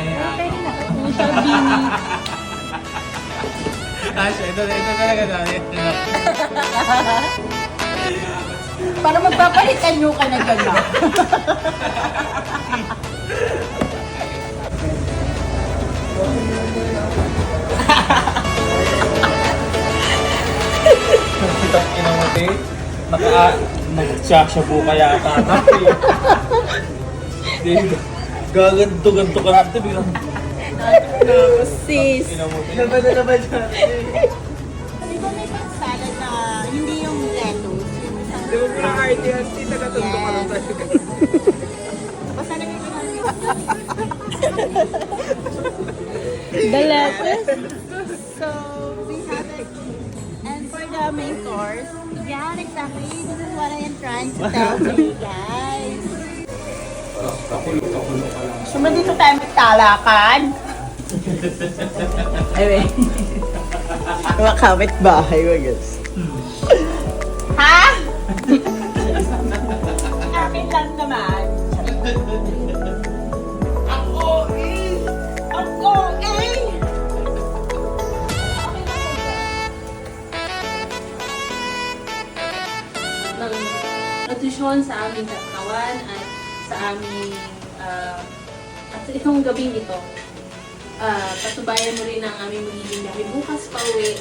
Pwede na. Sabi ni. Ito talaga dami. Para magpapalitan nyo ka na gano'n. Kitang inamote. Nag-shabu kaya ata. Gaganto-ganto ka natin. Biglang Sis. inamote. Laban na naman siya. Di ba may pang salad na hindi yung lettuce? Yung isang Di ba parang RT-RT, nagatundo ka lang tayo. basta na may The lettuce. So, we have it. And for the main course, yeah, exactly. This is what I am trying to tell to you guys. So, dito tayo magtalakan. Anyway. Mga kapit-bahay mo, guys. Ha? Amin lang naman. Ako eh! Nutrisyon sa aming katawan at sa aming at itong gabing ito. Patubayan mo rin ang aming magiging gabi bukas pa uwi.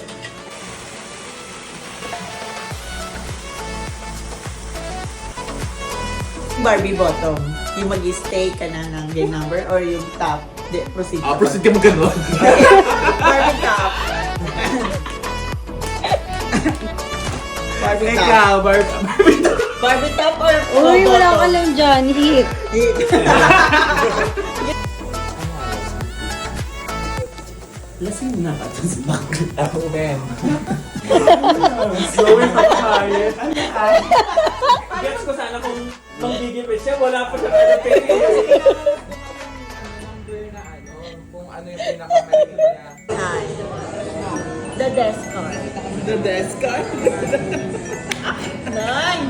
Barbie bottom. Yung mag-stay ka na ng game number or yung top. Proceed. Proceed ka mo gano'n. Barbie top. Barbie top. Ikaw, Barbie. Barbie top or Uy, wala ka bottom? lang dyan. Hit. Lasing na ka si Bakit ako, Ben. Slowing pa tayo. Gets ko sana kung bigyan siya, wala pa siya kada pwede. Kung ano yung pinakamali niya. The desk card. The desk card? Nine!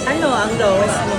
Ano ang lowest mo?